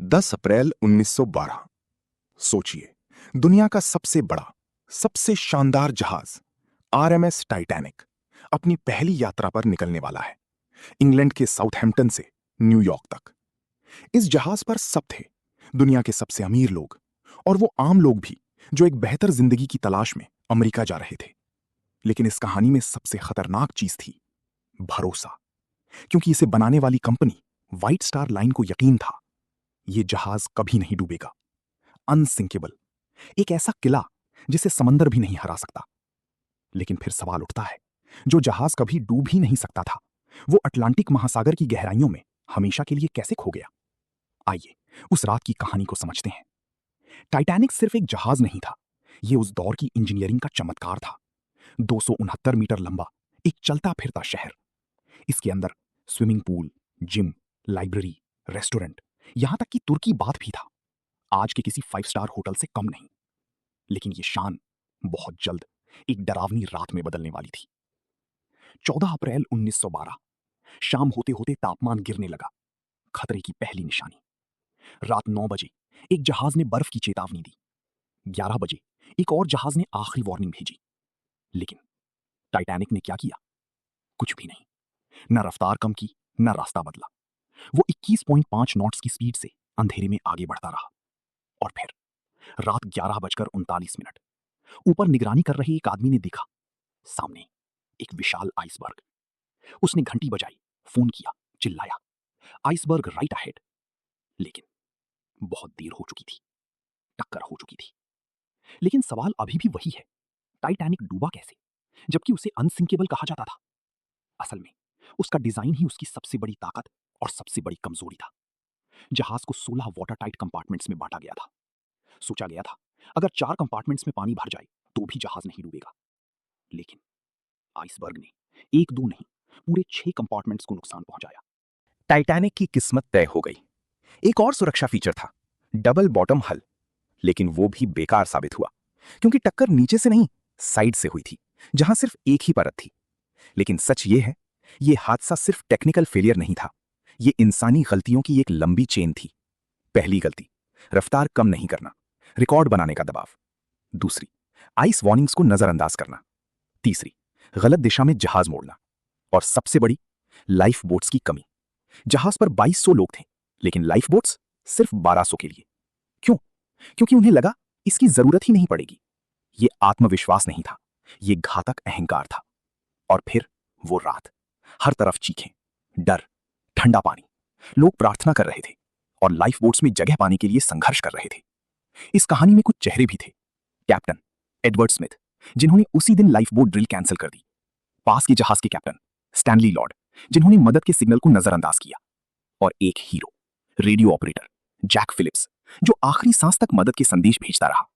10 अप्रैल 1912। सोचिए, दुनिया का सबसे बड़ा, सबसे शानदार जहाज आरएमएस टाइटैनिक अपनी पहली यात्रा पर निकलने वाला है, इंग्लैंड के साउथहैम्पटन से न्यूयॉर्क तक। इस जहाज पर सब थे, दुनिया के सबसे अमीर लोग और वो आम लोग भी जो एक बेहतर जिंदगी की तलाश में अमेरिका जा रहे थे। लेकिन इस कहानी में सबसे खतरनाक चीज थी भरोसा, क्योंकि इसे बनाने वाली कंपनी व्हाइट स्टार लाइन को यकीन था ये जहाज कभी नहीं डूबेगा। अनसिंकेबल, एक ऐसा किला जिसे समंदर भी नहीं हरा सकता। लेकिन फिर सवाल उठता है, जो जहाज कभी डूब ही नहीं सकता था, वो अटलांटिक महासागर की गहराइयों में हमेशा के लिए कैसे खो गया? आइए उस रात की कहानी को समझते हैं। टाइटैनिक सिर्फ एक जहाज नहीं था, ये उस दौर की इंजीनियरिंग का चमत्कार था। 269 मीटर लंबा एक चलता फिरता शहर। इसके अंदर swimming pool, gym, library, restaurant, यहां तक कि तुर्की बाथ भी था। आज के किसी 5 स्टार होटल से कम नहीं। लेकिन ये शान बहुत जल्द एक डरावनी रात में बदलने वाली थी। 14 अप्रैल 1912। शाम होते होते तापमान गिरने लगा। खतरे की पहली निशानी। रात 9 बजे एक जहाज ने बर्फ की चेतावनी दी। 11 बजे एक और जहाज ने आखिरी वार्निंग भेजी। लेकिन टाइटैनिक ने क्या किया? कुछ भी नहीं। न रफ्तार कम की, न रास्ता बदला। वो 21.5 नॉट्स की स्पीड से अंधेरे में आगे बढ़ता रहा। और फिर रात 11:39, ऊपर निगरानी कर रहे एक आदमी ने देखा, सामने एक विशाल आइसबर्ग। उसने घंटी बजाई, फोन किया, चिल्लाया, आइसबर्ग राइट अहेड। लेकिन बहुत देर हो चुकी थी, टक्कर हो चुकी थी। लेकिन सवाल अभी भी वही है, टाइटैनिक डूबा कैसे, जबकि उसे अनसिंकेबल कहा जाता था? असल में उसका डिजाइन ही उसकी सबसे बड़ी ताकत और सबसे बड़ी कमजोरी था। जहाज को 16 वाटर टाइट कंपार्टमेंट्स में बांटा गया था। सोचा गया था, अगर 4 कंपार्टमेंट्स में पानी भर जाए तो भी जहाज नहीं डूबेगा। लेकिन आइसबर्ग ने एक दो नहीं, पूरे 6 कंपार्टमेंट्स को नुकसान पहुंचाया। टाइटैनिक की किस्मत तय हो गई। एक और सुरक्षा फीचर था, डबल बॉटम हल। लेकिन वो भी बेकार साबित हुआ, क्योंकि टक्कर नीचे से नहीं, साइड से हुई थी, जहां सिर्फ एक ही परत थी। लेकिन सच ये है, ये हादसा सिर्फ टेक्निकल फेलियर नहीं था, ये इंसानी गलतियों की एक लंबी चेन थी। पहली गलती, रफ्तार कम नहीं करना, रिकॉर्ड बनाने का दबाव। दूसरी, आइस वार्निंग्स को नजरअंदाज करना। तीसरी, गलत दिशा में जहाज मोड़ना। और सबसे बड़ी, लाइफ बोट्स की कमी। जहाज पर 2200 लोग थे, लेकिन लाइफ बोट्स सिर्फ 1200 के लिए। क्यों? क्योंकि उन्हें लगा इसकी जरूरत ही नहीं पड़ेगी। ये आत्मविश्वास नहीं था, ये घातक अहंकार था। और फिर वो रात, हर तरफ चीखें, डर, ठंडा पानी। लोग प्रार्थना कर रहे थे और लाइफ बोट्स में जगह पाने के लिए संघर्ष कर रहे थे। इस कहानी में कुछ चेहरे भी थे। कैप्टन एडवर्ड स्मिथ, जिन्होंने उसी दिन लाइफ बोट ड्रिल कैंसिल कर दी। पास के जहाज के कैप्टन स्टैनली लॉर्ड, जिन्होंने मदद के सिग्नल को नजरअंदाज किया। और एक hero, radio operator Jack Phillips, जो आखिरी सांस तक मदद के संदेश भेजता रहा।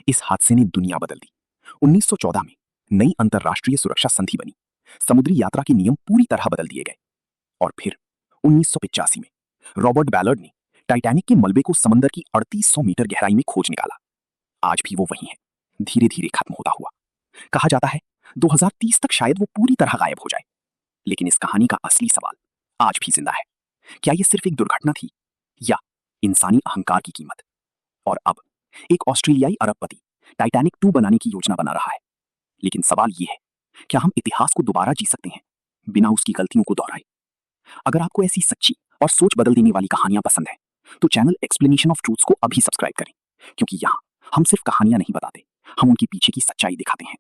इस हादसे ने दुनिया बदल दी। 1914 में नई अंतरराष्ट्रीय सुरक्षा संधि बनी। समुद्री यात्रा के नियम पूरी तरह बदल दिए गए। और फिर 1985 में रॉबर्ट बैलर्ड ने टाइटैनिक के मलबे को समंदर की 3800 मीटर गहराई में खोज निकाला। आज भी वो वही है, धीरे धीरे खत्म होता हुआ। कहा जाता है 2030 तक शायद वो पूरी तरह गायब हो जाए। लेकिन इस कहानी का असली सवाल आज भी जिंदा है। क्या ये सिर्फ एक दुर्घटना थी, या इंसानी अहंकार की कीमत? और अब एक ऑस्ट्रेलियाई अरबपति टाइटैनिक 2 बनाने की योजना बना रहा है। लेकिन सवाल ये है, क्या हम इतिहास को दोबारा जी सकते हैं, बिना उसकी गलतियों को दोहराए? अगर आपको ऐसी सच्ची और सोच बदल देने वाली कहानियां पसंद है, तो चैनल एक्सप्लेनेशन ऑफ ट्रूथ्स को अभी सब्सक्राइब करें, क्योंकि यहाँ हम सिर्फ कहानियां नहीं बताते, हम उनके पीछे की सच्चाई दिखाते हैं।